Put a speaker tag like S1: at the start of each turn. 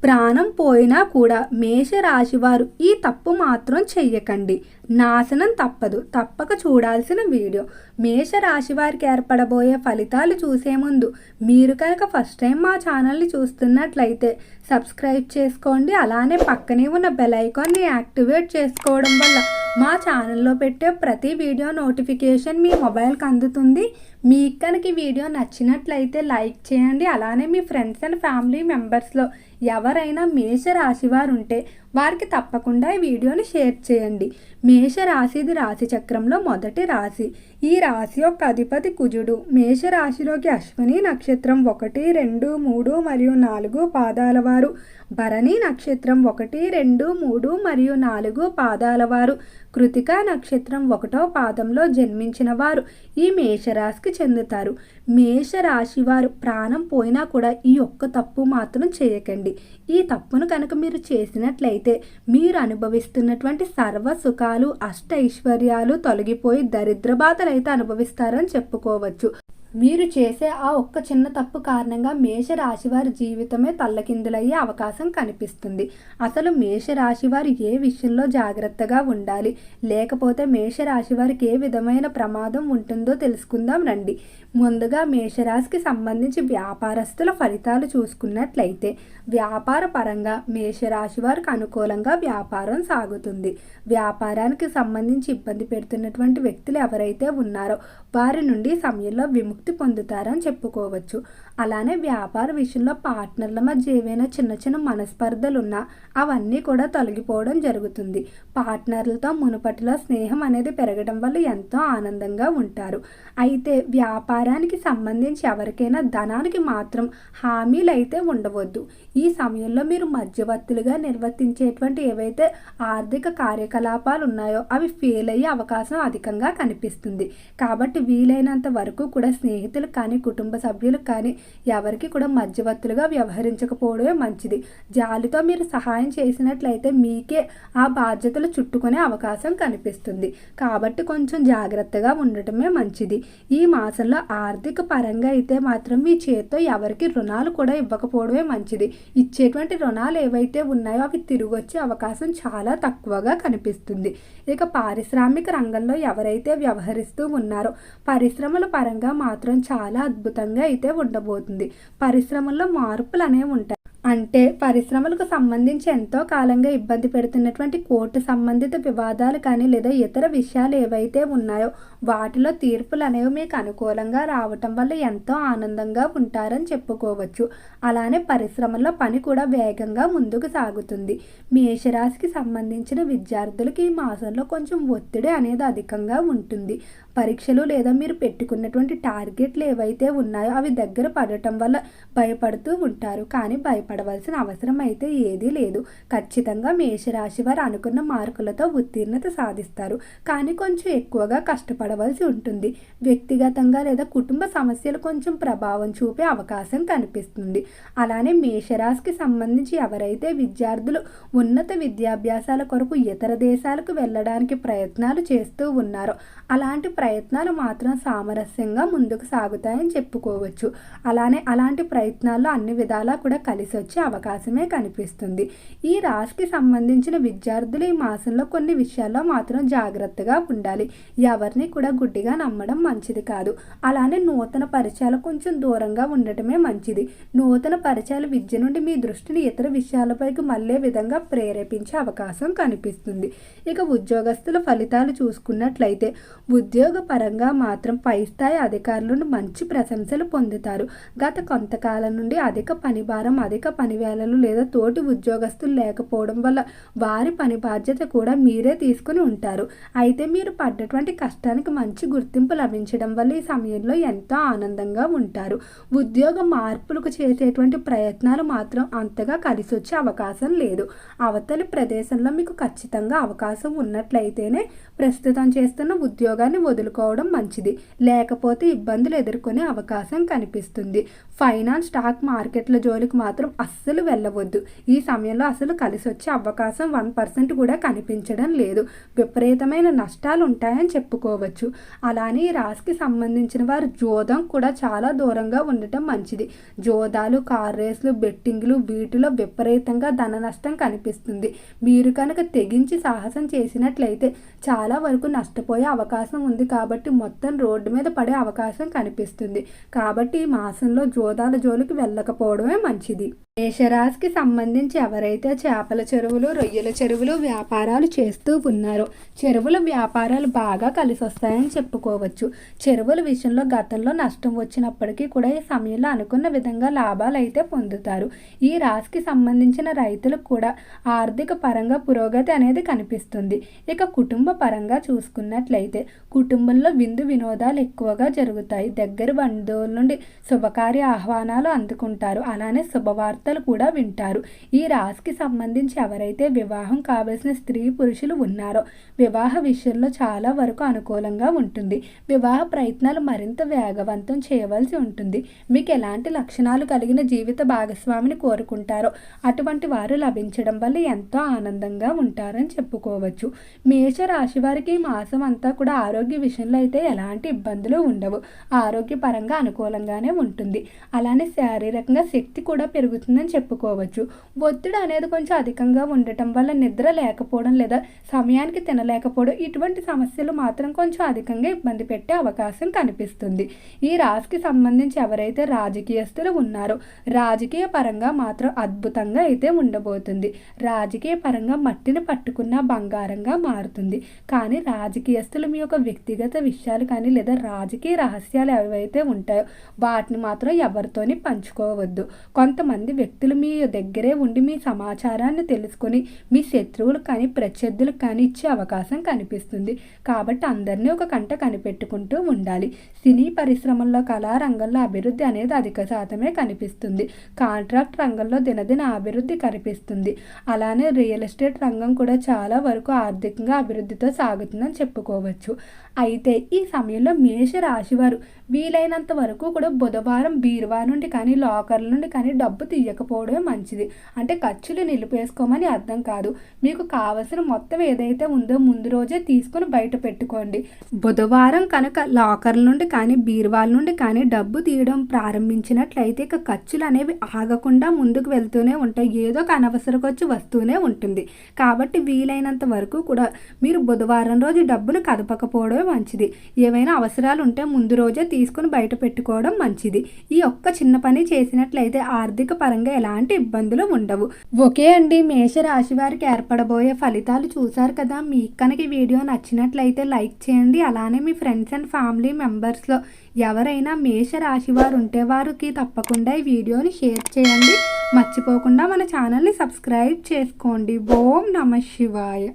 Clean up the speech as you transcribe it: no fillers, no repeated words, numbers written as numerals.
S1: ప్రాణం పోయినా కూడా మేషరాశివారు ఈ తప్పు మాత్రం చెయ్యకండి. నాశనం తప్పదు. తప్పక చూడాల్సిన వీడియో. మేషరాశి వారికి ఏర్పడబోయే ఫలితాలు చూసే ముందు మీరు కనుక ఫస్ట్ టైం మా ఛానల్ని చూస్తున్నట్లయితే సబ్స్క్రైబ్ చేసుకోండి. అలానే పక్కనే ఉన్న బెల్ ఐకాన్ని యాక్టివేట్ చేసుకోవడం వల్ల మా ఛానల్లో పెట్టే ప్రతి వీడియో నోటిఫికేషన్ మీ మొబైల్కి అందుతుంది. మీకు కనుక ఈ వీడియో నచ్చినట్లయితే లైక్ చేయండి. అలానే మీ ఫ్రెండ్స్ అండ్ ఫ్యామిలీ మెంబర్స్లో ఎవరైనా మేషరాశి వారు ఉంటే వారికి తప్పకుండా ఈ వీడియోని షేర్ చేయండి. మేషరాశిది రాశి చక్రంలో మొదటి రాశి. ఈ రాశి యొక్క అధిపతి కుజుడు. మేషరాశిలోకి అశ్విని నక్షత్రం 1, 2, 3 మరియు 4 పాదాల వారు, భరణి నక్షత్రం 1, 2, 3 మరియు 4 పాదాల వారు, కృతికా నక్షత్రం 1వ పాదంలో జన్మించిన వారు ఈ మేషరాశికి చెందుతారు. మేషరాశి వారు ప్రాణం పోయినా కూడా ఈ ఒక్క తప్పు మాత్రం చేయకండి. ఈ తప్పును కనుక మీరు చేసినట్లయితే మీరు అనుభవిస్తున్నటువంటి సర్వ సుఖాలు అష్టైశ్వర్యాలు తొలగిపోయి దరిద్ర బాధలు అయితే అనుభవిస్తారని చెప్పుకోవచ్చు. మీరు చేసే ఆ ఒక్క చిన్న తప్పు కారణంగా మేషరాశి వారి జీవితమే తల్లకిందులయ్యే అవకాశం కనిపిస్తుంది. అసలు మేషరాశి వారు ఏ విషయంలో జాగ్రత్తగా ఉండాలి, లేకపోతే మేషరాశి వారికి ఏ విధమైన ప్రమాదం ఉంటుందో తెలుసుకుందాం రండి. ముందుగా మేషరాశికి సంబంధించి వ్యాపారస్తుల ఫలితాలు చూసుకున్నట్లయితే వ్యాపార పరంగా మేషరాశి వారికి అనుకూలంగా వ్యాపారం సాగుతుంది. వ్యాపారానికి సంబంధించి ఇబ్బంది పెడుతున్నటువంటి వ్యక్తులు ఎవరైతే ఉన్నారో వారి నుండి సమయంలో విముక్తి పొందుతారని చెప్పుకోవచ్చు. అలానే వ్యాపార విషయంలో పార్ట్నర్ల మధ్య ఏవైనా చిన్న చిన్న మనస్పర్ధలు ఉన్నా అవన్నీ కూడా తొలగిపోవడం జరుగుతుంది. పార్ట్నర్లతో మునుపటిలో స్నేహం అనేది పెరగడం వల్ల ఎంతో ఆనందంగా ఉంటారు. అయితే వ్యాపారానికి సంబంధించి ఎవరికైనా ధనానికి మాత్రం హామీలు అయితే ఉండవద్దు. ఈ సమయంలో మీరు మధ్యవర్తులుగా నిర్వర్తించేటువంటి ఏవైతే ఆర్థిక కార్యకలాపాలు ఉన్నాయో అవి ఫెయిల్ అయ్యే అవకాశం అధికంగా కనిపిస్తుంది. కాబట్టి వీలైనంత వరకు కూడా స్నేహితులు కానీ కుటుంబ సభ్యులకు కానీ ఎవరికి కూడా మధ్యవర్తులుగా వ్యవహరించకపోవడమే మంచిది. జాలితో మీరు సహాయం చేసినట్లయితే మీకే ఆ బాధ్యతలు చుట్టుకునే అవకాశం కనిపిస్తుంది. కాబట్టి కొంచెం జాగ్రత్తగా ఉండటమే మంచిది. ఈ మాసంలో ఆర్థిక పరంగా అయితే మాత్రం మీ చేతితో ఎవరికి రుణాలు కూడా ఇవ్వకపోవడమే మంచిది. ఇచ్చేటువంటి రుణాలు ఏవైతే ఉన్నాయో అవి తిరిగి వచ్చే అవకాశం చాలా తక్కువగా కనిపిస్తుంది. ఇక పారిశ్రామిక రంగంలో ఎవరైతే వ్యవహరిస్తూ ఉన్నారో పరిశ్రమల పరంగా మాత్రం చాలా అద్భుతంగా అయితే ఉండబోతుంది. పరిశ్రమల్లో మార్పులు అనేవి ఉంటాయి. అంటే పరిశ్రమలకు సంబంధించి ఎంతో కాలంగా ఇబ్బంది పెడుతున్నటువంటి కోర్టు సంబంధిత వివాదాలు కానీ లేదా ఇతర విషయాలు ఏవైతే ఉన్నాయో వాటిలో తీర్పులు అనేవి మీకు అనుకూలంగా రావటం వల్ల ఎంతో ఆనందంగా ఉంటారని చెప్పుకోవచ్చు. అలానే పరిశ్రమల్లో పని కూడా వేగంగా ముందుకు సాగుతుంది. మేషరాశికి సంబంధించిన విద్యార్థులకి ఈ మాసంలో కొంచెం ఒత్తిడి అనేది అధికంగా ఉంటుంది. పరీక్షలు లేదా మీరు పెట్టుకున్నటువంటి టార్గెట్లు ఏవైతే ఉన్నాయో అవి దగ్గర పడటం వల్ల భయపడుతూ ఉంటారు. కానీ భయపడవలసిన అవసరం అయితే ఏదీ లేదు. ఖచ్చితంగా మేషరాశి వారు అనుకున్న మార్కులతో ఉత్తీర్ణత సాధిస్తారు. కానీ కొంచెం ఎక్కువగా కష్టపడవలసి ఉంటుంది. వ్యక్తిగతంగా లేదా కుటుంబ సమస్యలు కొంచెం ప్రభావం చూపే అవకాశం కనిపిస్తుంది. అలానే మేషరాశికి సంబంధించి ఎవరైతే విద్యార్థులు ఉన్నత విద్యాభ్యాసాల కొరకు ఇతర దేశాలకు వెళ్ళడానికి ప్రయత్నాలు చేస్తూ ఉన్నారో అలాంటి ప్రయత్నాలు మాత్రం సామరస్యంగా ముందుకు సాగుతాయని చెప్పుకోవచ్చు. అలానే అలాంటి ప్రయత్నాల్లో అన్ని విధాలా కూడా కలిసి వచ్చే అవకాశమే కనిపిస్తుంది. ఈ రాశికి సంబంధించిన విద్యార్థులు ఈ మాసంలో కొన్ని విషయాల్లో మాత్రం జాగ్రత్తగా ఉండాలి. ఎవరిని కూడా గుడ్డిగా నమ్మడం మంచిది కాదు. అలానే నూతన పరిచయాలు కొంచెం దూరంగా ఉండటమే మంచిది. నూతన పరిచయాలు విద్య నుండి మీ దృష్టిని ఇతర విషయాలపైకి మళ్ళే విధంగా ప్రేరేపించే అవకాశం కనిపిస్తుంది. ఇక ఉద్యోగస్తుల ఫలితాలు చూసుకున్నట్లయితే ఉద్యోగ పరంగా మాత్రం పై స్థాయి అధికారుల నుండి మంచి ప్రశంసలు పొందుతారు. గత కొంతకాలం నుండి అధిక పని భారం, అధిక పని వేళలు లేదా తోటి ఉద్యోగస్తులు లేకపోవడం వల్ల వారి పని బాధ్యత కూడా మీరే తీసుకుని ఉంటారు. అయితే మీరు పడ్డటువంటి కష్టానికి మంచి గుర్తింపు లభించడం వల్ల ఈ సమయంలో ఎంతో ఆనందంగా ఉంటారు. ఉద్యోగ మార్పులకు చేసేటువంటి ప్రయత్నాలు మాత్రం అంతగా కలిసి వచ్చే అవకాశం లేదు. అవతలి ప్రదేశంలో మీకు ఖచ్చితంగా అవకాశం ఉన్నట్లయితేనే ప్రస్తుతం చేస్తున్న ఉద్యోగాన్ని వదులుకోవడం మంచిది, లేకపోతే ఇబ్బందులు ఎదుర్కొనే అవకాశం కనిపిస్తుంది. ఫైనాన్స్, స్టాక్ మార్కెట్ల జోలికి మాత్రం అస్సలు వెళ్ళవద్దు. ఈ సమయంలో అసలు కలిసి వచ్చే అవకాశం 1% కూడా కనిపించడం లేదు. విపరీతమైన నష్టాలు ఉంటాయని చెప్పుకోవచ్చు. అలానే ఈ రాశికి సంబంధించిన వారు జోదం కూడా చాలా దూరంగా ఉండటం మంచిది. జోదాలు, కార్ రేసులు, బెట్టింగ్లు వీటిలో విపరీతంగా ధన నష్టం కనిపిస్తుంది. మీరు కనుక తెగించి సాహసం చేసినట్లయితే చాలా వరకు నష్టపోయే అవకాశం ఉంది. కాబట్టి మొత్తం రోడ్డు మీద పడే అవకాశం కనిపిస్తుంది. కాబట్టి ఈ మాసంలో జోదాల జోలికి వెళ్ళకపోవడమే మంచిది. మేషరాశికి సంబంధించి ఎవరైతే చేపల చెరువులు, రొయ్యల చెరువులు వ్యాపారాలు చేస్తూ ఉన్నారో చెరువుల వ్యాపారాలు బాగా కలిసి వస్తాయని చెప్పుకోవచ్చు. చెరువుల విషయంలో గతంలో నష్టం వచ్చినప్పటికీ కూడా ఈ సమయంలో అనుకున్న విధంగా లాభాలు అయితే పొందుతారు. ఈ రాశికి సంబంధించిన రైతులకు కూడా ఆర్థిక పరంగా పురోగతి అనేది కనిపిస్తుంది. ఇక కుటుంబ పరంగా చూసుకున్నట్లయితే కుటుంబంలో విందు వినోదాలు ఎక్కువగా జరుగుతాయి. దగ్గర బంధువుల నుండి శుభకార్య ఆహ్వానాలు అందుకుంటారు. అలానే శుభవార్త కూడా వింటారు. ఈ రాశికి సంబంధించి ఎవరైతే వివాహం కావలసిన స్త్రీ పురుషులు ఉన్నారో వివాహ విషయంలో చాలా వరకు అనుకూలంగా ఉంటుంది. వివాహ ప్రయత్నాలు మరింత వేగవంతం చేయవలసి ఉంటుంది. మీకు ఎలాంటి లక్షణాలు కలిగిన జీవిత భాగస్వామిని కోరుకుంటారో అటువంటి వారు లభించడం వల్ల ఎంతో ఆనందంగా ఉంటారని చెప్పుకోవచ్చు. మేష రాశి వారికి ఈ మాసం అంతా కూడా ఆరోగ్య విషయంలో అయితే ఎలాంటి ఇబ్బందులు ఉండవు. ఆరోగ్యపరంగా అనుకూలంగానే ఉంటుంది. అలానే శారీరకంగా శక్తి కూడా పెరుగుతుంది చెప్పుకోవచ్చు. ఒత్తిడి అనేది కొంచెం అధికంగా ఉండటం వల్ల నిద్ర లేకపోవడం లేదా సమయానికి తినలేకపోవడం ఇటువంటి సమస్యలు మాత్రం కొంచెం అధికంగా ఇబ్బంది పెట్టే అవకాశం కనిపిస్తుంది. ఈ రాశికి సంబంధించి ఎవరైతే రాజకీయస్తులు ఉన్నారో రాజకీయ పరంగా మాత్రం అద్భుతంగా అయితే ఉండబోతుంది. రాజకీయ పరంగా మట్టిని పట్టుకున్న బంగారంగా మారుతుంది. కానీ రాజకీయస్తులు మీ యొక్క వ్యక్తిగత విషయాలు కానీ లేదా రాజకీయ రహస్యాలు ఏవైతే ఉంటాయో వాటిని మాత్రం ఎవరితోని పంచుకోవద్దు. కొంతమంది వ్యక్తులు మీ దగ్గరే ఉండి మీ సమాచారాన్ని తెలుసుకొని మీ శత్రువులు కానీ ప్రత్యర్థులకు కానీ ఇచ్చే అవకాశం కనిపిస్తుంది. కాబట్టి అందరినీ ఒక కంట కనిపెట్టుకుంటూ ఉండాలి. సినీ పరిశ్రమల్లో, కళారంగంలో అభివృద్ధి అనేది అధిక శాతమే కనిపిస్తుంది. కాంట్రాక్ట్ రంగంలో దినదిన అభివృద్ధి కనిపిస్తుంది. అలానే రియల్ ఎస్టేట్ రంగం కూడా చాలా వరకు ఆర్థికంగా అభివృద్ధితో సాగుతుందని చెప్పుకోవచ్చు. అయితే ఈ సమయంలో మేష రాశివారు వీలైనంత వరకు కూడా బుధవారం బీరువా నుండి కానీ లాకర్ల నుండి కానీ డబ్బు తీయకపోవడమే మంచిది. అంటే ఖర్చులు నిలిపేసుకోమని అర్థం కాదు. మీకు కావలసిన మొత్తం ఏదైతే ఉందో ముందు రోజే తీసుకుని బయట పెట్టుకోండి. బుధవారం కనుక లాకర్ల నుండి కానీ బీరువాల నుండి కానీ డబ్బు తీయడం ప్రారంభించినట్లయితే ఇక ఖర్చులు అనేవి ఆగకుండా ముందుకు వెళ్తూనే ఉంటాయి. ఏదో ఒక అనవసరం వచ్చి వస్తూనే ఉంటుంది. కాబట్టి వీలైనంత వరకు కూడా మీరు బుధవారం రోజు డబ్బులు కదపకపోవడమే మంచిది. ఏవైనా అవసరాలు ఉంటే ముందు రోజే తీసుకుని బయట పెట్టుకోవడం మంచిది. ఈ ఒక్క చిన్న పని చేసినట్లయితే ఆర్థిక పరంగా ఎలాంటి ఇబ్బందులు ఉండవు. ఓకే అండి, మేష రాశి వారికి ఏర్పడబోయే ఫలితాలు చూసారు కదా. మీకు కనుక ఈ వీడియో నచ్చినట్లయితే లైక్ చేయండి. అలానే మీ ఫ్రెండ్స్ అండ్ ఫ్యామిలీ మెంబర్స్లో ఎవరైనా మేష రాశి వారు ఉంటే వారికి తప్పకుండా ఈ వీడియోని షేర్ చేయండి. మర్చిపోకుండా మన ఛానల్ని సబ్స్క్రైబ్ చేసుకోండి. ఓం నమః శివాయ.